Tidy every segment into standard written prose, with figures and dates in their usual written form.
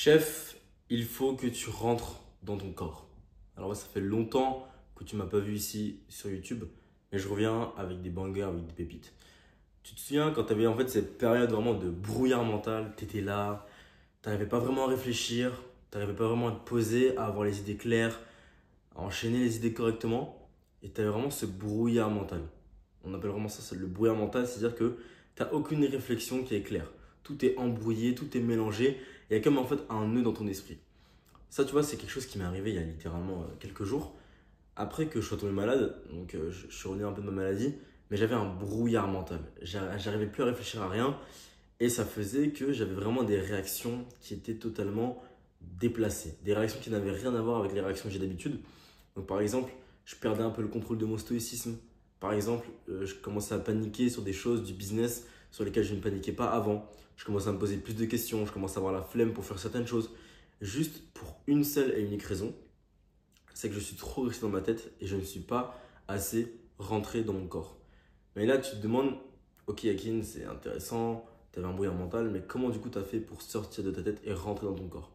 Chef, il faut que tu rentres dans ton corps. Alors, ça fait longtemps que tu m'as pas vu ici sur YouTube, mais je reviens avec des bangers, avec des pépites. Tu te souviens quand tu avais en fait cette période vraiment de brouillard mental, tu étais là, tu n'arrivais pas vraiment à réfléchir, tu n'arrivais pas vraiment à te poser, à avoir les idées claires, à enchaîner les idées correctement, et tu avais vraiment ce brouillard mental. On appelle vraiment ça le brouillard mental, c'est-à-dire que tu n'as aucune réflexion qui est claire. Tout est embrouillé, tout est mélangé, il y a comme en fait un nœud dans ton esprit. Ça, tu vois, c'est quelque chose qui m'est arrivé il y a littéralement quelques jours. Après que je sois tombé malade, donc je suis revenu un peu de ma maladie, mais j'avais un brouillard mental. J'arrivais plus à réfléchir à rien et ça faisait que j'avais vraiment des réactions qui étaient totalement déplacées. Des réactions qui n'avaient rien à voir avec les réactions que j'ai d'habitude. Donc par exemple, je perdais un peu le contrôle de mon stoïcisme. Par exemple, je commençais à paniquer sur des choses du business sur lesquelles je ne paniquais pas avant. Je commençais à me poser plus de questions, je commençais à avoir la flemme pour faire certaines choses. Juste pour une seule et unique raison, c'est que je suis trop resté dans ma tête et je ne suis pas assez rentré dans mon corps. Mais là, tu te demandes, ok Yakin, c'est intéressant, tu avais un brouillard mental, mais comment du coup tu as fait pour sortir de ta tête et rentrer dans ton corps?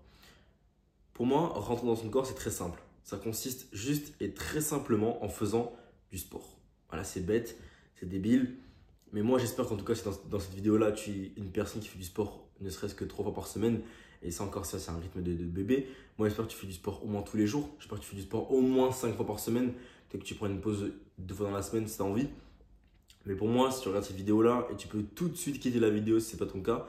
Pour moi, rentrer dans son corps, c'est très simple. Ça consiste juste et très simplement en faisant du sport. Voilà, c'est bête, c'est débile, mais moi j'espère qu'en tout cas, si dans cette vidéo-là, tu es une personne qui fait du sport ne serait-ce que 3 fois par semaine, et ça encore, ça c'est un rythme de bébé. Moi j'espère que tu fais du sport au moins tous les jours, j'espère que tu fais du sport au moins 5 fois par semaine, peut-être que tu prends une pause 2 fois dans la semaine si tu as envie. Mais pour moi, si tu regardes cette vidéo-là, et tu peux tout de suite quitter la vidéo si ce n'est pas ton cas,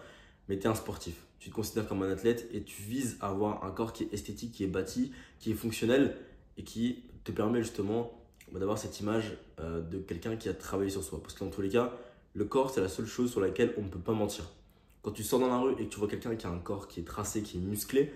mais tu es un sportif. Tu te considères comme un athlète et tu vises à avoir un corps qui est esthétique, qui est bâti, qui est fonctionnel et qui te permet justement d'avoir cette image de quelqu'un qui a travaillé sur soi. Parce que dans tous les cas, le corps, c'est la seule chose sur laquelle on ne peut pas mentir. Quand tu sors dans la rue et que tu vois quelqu'un qui a un corps qui est tracé, qui est musclé,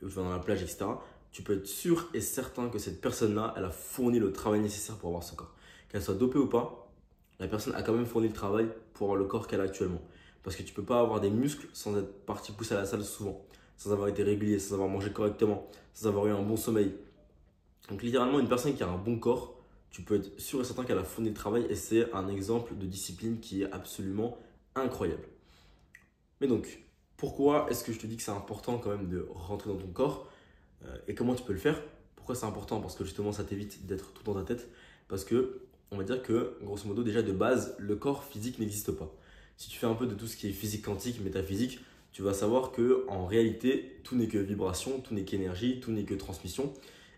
et où tu vas dans la plage, etc., tu peux être sûr et certain que cette personne-là, elle a fourni le travail nécessaire pour avoir son corps. Qu'elle soit dopée ou pas, la personne a quand même fourni le travail pour avoir le corps qu'elle a actuellement. Parce que tu ne peux pas avoir des muscles sans être parti pousser à la salle souvent, sans avoir été régulier, sans avoir mangé correctement, sans avoir eu un bon sommeil. Donc littéralement, une personne qui a un bon corps, tu peux être sûr et certain qu'elle a fourni le travail et c'est un exemple de discipline qui est absolument incroyable. Mais donc, pourquoi est-ce que je te dis que c'est important quand même de rentrer dans ton corps et comment tu peux le faire? Pourquoi c'est important? Parce que justement, ça t'évite d'être tout dans ta tête. Parce que, on va dire que, grosso modo, déjà de base, le corps physique n'existe pas. Si tu fais un peu de tout ce qui est physique quantique, métaphysique, tu vas savoir que en réalité, tout n'est que vibration, tout n'est qu'énergie, tout n'est que transmission.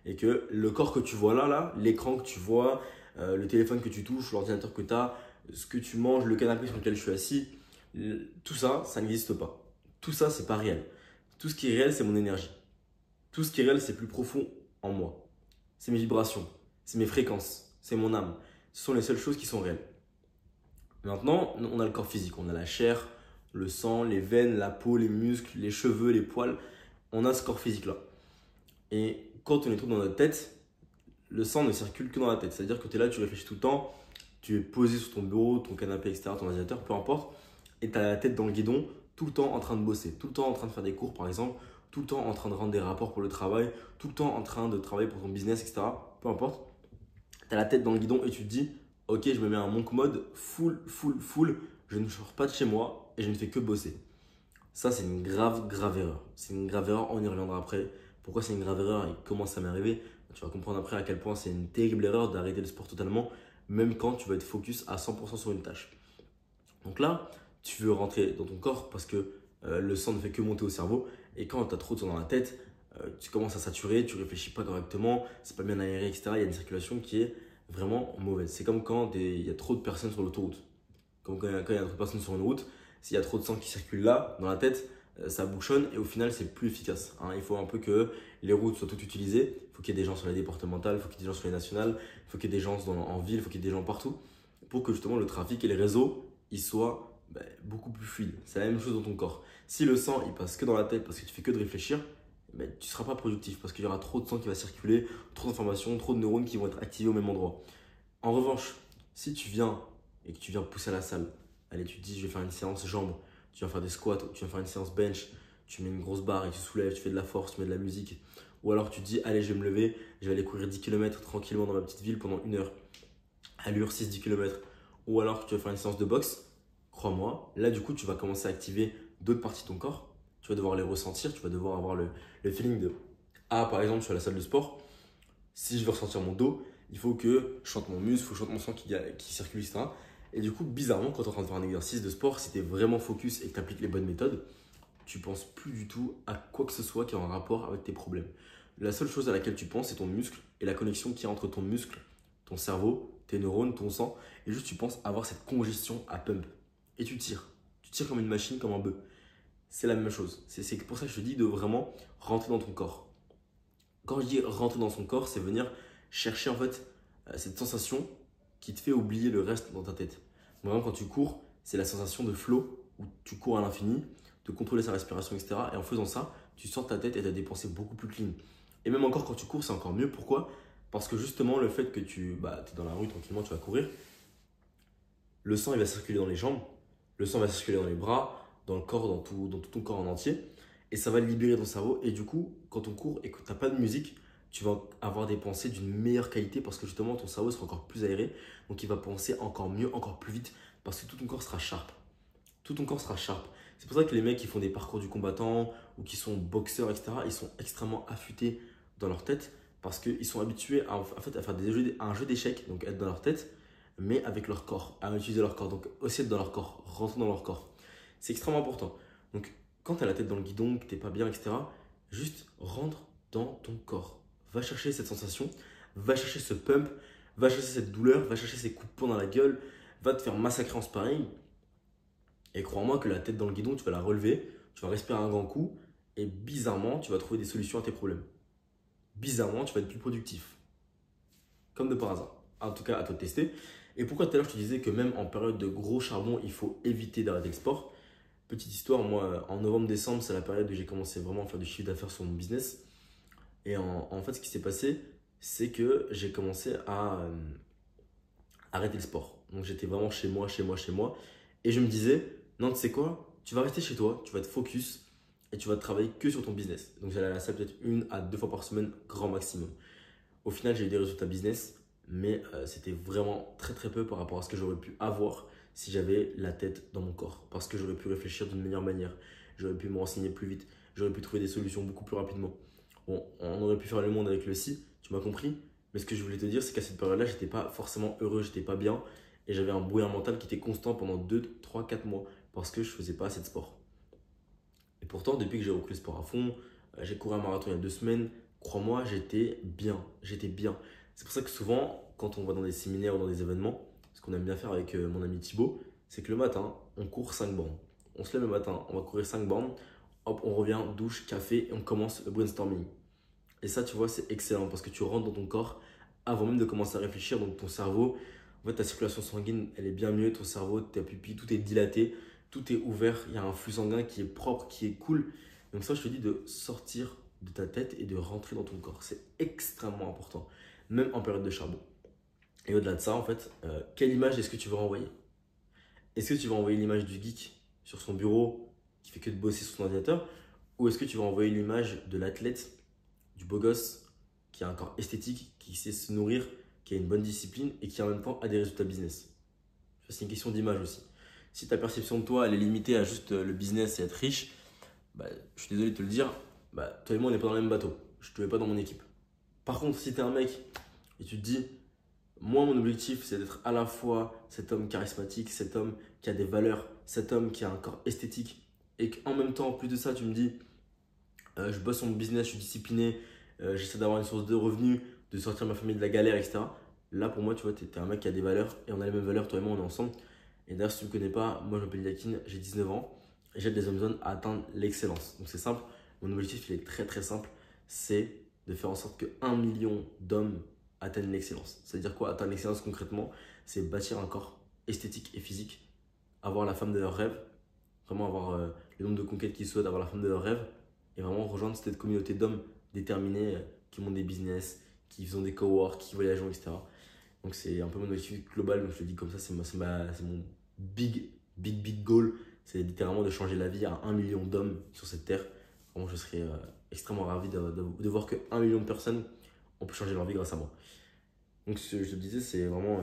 Et que le corps que tu vois là, l'écran que tu vois, le téléphone que tu touches, l'ordinateur que tu as, ce que tu manges, le canapé sur lequel je suis assis, tout ça, ça n'existe pas. Tout ça, c'est pas réel. Tout ce qui est réel, c'est mon énergie. Tout ce qui est réel, c'est plus profond en moi. C'est mes vibrations, c'est mes fréquences, c'est mon âme. Ce sont les seules choses qui sont réelles. Maintenant, on a le corps physique, on a la chair, le sang, les veines, la peau, les muscles, les cheveux, les poils. On a ce corps physique-là. Et quand on est trop dans notre tête, le sang ne circule que dans la tête. C'est-à-dire que tu es là, tu réfléchis tout le temps, tu es posé sur ton bureau, ton canapé, etc., ton ordinateur, peu importe, et tu as la tête dans le guidon, tout le temps en train de bosser, tout le temps en train de faire des cours par exemple, tout le temps en train de rendre des rapports pour le travail, tout le temps en train de travailler pour ton business, etc., peu importe. Tu as la tête dans le guidon et tu te dis, ok, je me mets en monk mode, full, je ne sors pas de chez moi et je ne fais que bosser. Ça, c'est une grave erreur. C'est une grave erreur, on y reviendra après. Pourquoi c'est une grave erreur et comment ça m'est arrivé? Tu vas comprendre après à quel point c'est une terrible erreur d'arrêter le sport totalement, même quand tu vas être focus à 100% sur une tâche. Donc là, tu veux rentrer dans ton corps parce que le sang ne fait que monter au cerveau. Et quand tu as trop de sang dans la tête, tu commences à saturer, tu réfléchis pas correctement, c'est pas bien aéré, etc. Il y a une circulation qui est vraiment mauvaise. C'est comme quand il y a trop de personnes sur l'autoroute. Comme quand il y a trop de personnes sur une route, s'il y a trop de sang qui circule là, dans la tête, ça bouchonne et au final, c'est plus efficace. Il faut un peu que les routes soient toutes utilisées. Il faut qu'il y ait des gens sur les départementales, il faut qu'il y ait des gens sur les nationales, il faut qu'il y ait des gens en ville, il faut qu'il y ait des gens partout pour que justement le trafic et les réseaux ils soient beaucoup plus fluides. C'est la même chose dans ton corps. Si le sang il passe que dans la tête parce que tu fais que de réfléchir, tu ne seras pas productif parce qu'il y aura trop de sang qui va circuler, trop d'informations, trop de neurones qui vont être activés au même endroit. En revanche, si tu viens et que tu viens pousser à la salle, allez, tu te dis je vais faire une séance jambes, tu vas faire des squats, tu vas faire une séance bench, tu mets une grosse barre et tu soulèves, tu fais de la force, tu mets de la musique. Ou alors tu te dis allez, je vais me lever, je vais aller courir 10 km tranquillement dans ma petite ville pendant 1 heure, allure 6-10 km. Ou alors tu vas faire une séance de boxe, crois-moi, là du coup tu vas commencer à activer d'autres parties de ton corps tu vas devoir les ressentir, tu vas devoir avoir le feeling de ah, par exemple, je suis à la salle de sport, si je veux ressentir mon dos, il faut que je sente mon muscle, il faut que je sente mon sang qui circule, etc. Et du coup, bizarrement, quand tu es en train de faire un exercice de sport, si tu es vraiment focus et que tu appliques les bonnes méthodes, tu penses plus du tout à quoi que ce soit qui est en rapport avec tes problèmes. La seule chose à laquelle tu penses, c'est ton muscle et la connexion qu'il y a entre ton muscle, ton cerveau, tes neurones, ton sang. Et juste, tu penses avoir cette congestion à pump. Et tu tires. Tu tires comme une machine, comme un bœuf. C'est la même chose. C'est pour ça que je te dis de vraiment rentrer dans ton corps. Quand je dis rentrer dans son corps, c'est venir chercher en fait cette sensation qui te fait oublier le reste dans ta tête. Vraiment, quand tu cours, c'est la sensation de flow où tu cours à l'infini, de contrôler sa respiration, etc. Et en faisant ça, tu sors ta tête et tu as des pensées beaucoup plus clean. Et même encore quand tu cours, c'est encore mieux. Pourquoi? Parce que justement, le fait que tu es dans la rue tranquillement, tu vas courir, le sang il va circuler dans les jambes, le sang va circuler dans les bras, dans le corps, dans tout ton corps en entier. Et ça va libérer ton cerveau. Et du coup, quand on court et que tu n'as pas de musique, tu vas avoir des pensées d'une meilleure qualité parce que justement, ton cerveau sera encore plus aéré. Donc, il va penser encore mieux, encore plus vite parce que tout ton corps sera sharp. Tout ton corps sera sharp. C'est pour ça que les mecs qui font des parcours du combattant ou qui sont boxeurs, etc., ils sont extrêmement affûtés dans leur tête parce qu'ils sont habitués à faire un jeu d'échecs, donc être dans leur tête, mais avec leur corps, à utiliser leur corps. Donc, aussi être dans leur corps, rentrer dans leur corps. C'est extrêmement important. Donc, quand tu as la tête dans le guidon, que tu n'es pas bien, etc., juste rentre dans ton corps. Va chercher cette sensation, va chercher ce pump, va chercher cette douleur, va chercher ces coups de poing dans la gueule, va te faire massacrer en sparring. Et crois-moi que la tête dans le guidon, tu vas la relever, tu vas respirer un grand coup et bizarrement, tu vas trouver des solutions à tes problèmes. Bizarrement, tu vas être plus productif. Comme de par hasard. En tout cas, à toi de tester. Et pourquoi tout à l'heure, je te disais que même en période de gros charbon, il faut éviter d'arrêter le sport. Petite histoire, moi, en novembre-décembre, c'est la période où j'ai commencé vraiment à faire du chiffre d'affaires sur mon business. Et en fait, ce qui s'est passé, c'est que j'ai commencé à arrêter le sport. Donc, j'étais vraiment chez moi. Et je me disais, non, tu sais quoi, tu vas rester chez toi, tu vas te focus et tu vas travailler que sur ton business. Donc, j'allais à la salle peut-être 1 à 2 fois par semaine, grand maximum. Au final, j'ai eu des résultats business, mais c'était vraiment très très peu par rapport à ce que j'aurais pu avoir si j'avais la tête dans mon corps. Parce que j'aurais pu réfléchir d'une meilleure manière, j'aurais pu me renseigner plus vite, j'aurais pu trouver des solutions beaucoup plus rapidement. Bon, on aurait pu faire le monde avec le si, tu m'as compris. Mais ce que je voulais te dire, c'est qu'à cette période-là, j'étais pas forcément heureux, j'étais pas bien. Et j'avais un brouillard mental qui était constant pendant 2, 3, 4 mois parce que je faisais pas assez de sport. Et pourtant, depuis que j'ai repris le sport à fond, j'ai couru un marathon il y a 2 semaines, crois-moi, j'étais bien, j'étais bien. C'est pour ça que souvent, quand on va dans des séminaires ou dans des événements, ce qu'on aime bien faire avec mon ami Thibaut, c'est que le matin, on court 5 bornes. On se lève le matin, on va courir 5 bornes, hop, on revient, douche, café et on commence le brainstorming. Et ça, tu vois, c'est excellent parce que tu rentres dans ton corps avant même de commencer à réfléchir. Donc, ton cerveau, en fait, ta circulation sanguine, elle est bien mieux. Ton cerveau, ta pupille, tout est dilaté, tout est ouvert. Il y a un flux sanguin qui est propre, qui est cool. Donc, ça, je te dis de sortir de ta tête et de rentrer dans ton corps. C'est extrêmement important, même en période de charbon. Et au-delà de ça, en fait, quelle image est-ce que tu veux renvoyer? Est-ce que tu vas envoyer l'image du geek sur son bureau qui fait que de bosser sur son ordinateur? Ou est-ce que tu vas envoyer l'image de l'athlète, du beau gosse, qui a un corps esthétique, qui sait se nourrir, qui a une bonne discipline et qui en même temps a des résultats business? C'est une question d'image aussi. Si ta perception de toi elle est limitée à juste le business et être riche, je suis désolé de te le dire, toi et moi on n'est pas dans le même bateau. Je ne te mets pas dans mon équipe. Par contre, si tu es un mec et tu te dis, moi mon objectif c'est d'être à la fois cet homme charismatique, cet homme qui a des valeurs, cet homme qui a un corps esthétique et qu'en même temps, en plus de ça, tu me dis, je bosse sur mon business, je suis discipliné, j'essaie d'avoir une source de revenus, de sortir ma famille de la galère, etc. Là, pour moi, tu vois, tu es un mec qui a des valeurs et on a les mêmes valeurs, toi et moi, on est ensemble. Et d'ailleurs, si tu ne me connais pas, moi, je m'appelle Yakin, j'ai 19 ans et j'aide les hommes à atteindre l'excellence. Donc, c'est simple. Mon objectif, il est très, très simple. C'est de faire en sorte que 1 million d'hommes atteignent l'excellence. C'est-à-dire quoi? Atteindre l'excellence concrètement, c'est bâtir un corps esthétique et physique, avoir la femme de leurs rêves, vraiment avoir le nombre de conquêtes qu'ils souhaitent, avoir la femme de leurs rêves et vraiment rejoindre cette communauté d'hommes déterminés qui montent des business, qui font des coworks, qui voyagent, etc. Donc c'est un peu mon objectif global, donc je te dis comme ça, c'est mon big goal. C'est littéralement de changer la vie à 1 million d'hommes sur cette terre. Vraiment, je serais extrêmement ravi de voir que 1 million de personnes ont pu changer leur vie grâce à moi. Donc ce que je te disais, c'est vraiment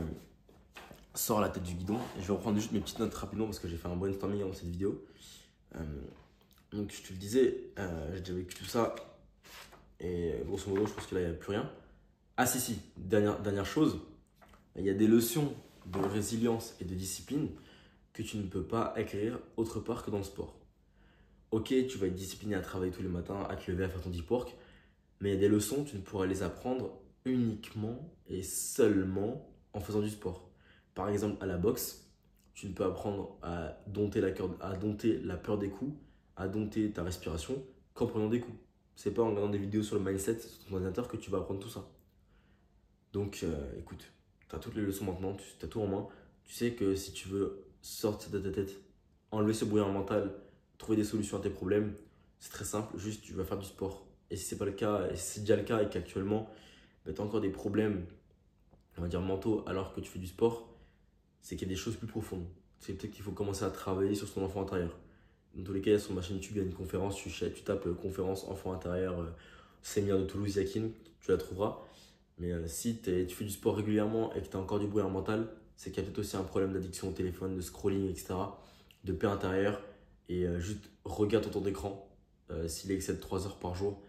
sors la tête du guidon. Et je vais reprendre juste mes petites notes rapidement parce que j'ai fait un brainstorming dans cette vidéo. Donc, je te le disais, j'ai déjà vécu tout ça. Et grosso modo, je pense que là, il n'y a plus rien. Ah si, dernière chose, il y a des leçons de résilience et de discipline que tu ne peux pas acquérir autre part que dans le sport. Ok, tu vas être discipliné à travailler tous les matins, à te lever, à faire ton deep work, mais il y a des leçons, tu ne pourras les apprendre uniquement et seulement en faisant du sport. Par exemple, à la boxe, tu ne peux apprendre à dompter la peur des coups, à dompter ta respiration qu'en prenant des coups. C'est pas en regardant des vidéos sur le mindset sur ton ordinateur que tu vas apprendre tout ça. Donc, écoute, tu as toutes les leçons maintenant, tu as tout en main. Tu sais que si tu veux sortir de ta tête, enlever ce brouillard mental, trouver des solutions à tes problèmes, c'est très simple, juste tu vas faire du sport. Et si c'est pas le cas, et si c'est déjà le cas et qu'actuellement tu as encore des problèmes, on va dire mentaux, alors que tu fais du sport, c'est qu'il y a des choses plus profondes. C'est peut-être qu'il faut commencer à travailler sur son enfant intérieur. Dans tous les cas, sur ma chaîne YouTube, il y a une conférence, tu tapes conférence enfant intérieur, séminaire de Toulouse Yakin, tu la trouveras. Mais si tu fais du sport régulièrement et que tu as encore du brouillard mental, c'est qu'il y a peut-être aussi un problème d'addiction au téléphone, de scrolling, etc., de paix intérieure. Et juste regarde ton temps d'écran. S'il excède 3 heures par jour,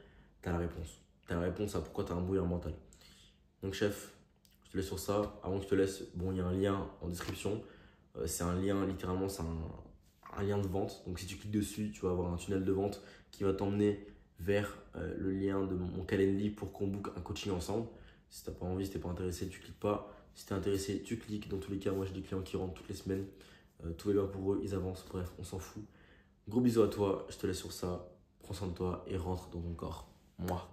tu as la réponse. Tu as la réponse à pourquoi tu as un brouillard mental. Donc chef, je te laisse sur ça. Avant que je te laisse, bon, il y a un lien en description. C'est un lien, littéralement, c'est un lien de vente. Donc si tu cliques dessus, tu vas avoir un tunnel de vente qui va t'emmener vers le lien de mon Calendly pour qu'on book un coaching ensemble. Si tu n'as pas envie, si tu n'es pas intéressé, tu cliques pas. Si tu es intéressé, tu cliques. Dans tous les cas, moi j'ai des clients qui rentrent toutes les semaines. Tout est bien pour eux, ils avancent. Bref, on s'en fout. Gros bisous à toi, je te laisse sur ça. Prends soin de toi et rentre dans ton corps. Moi.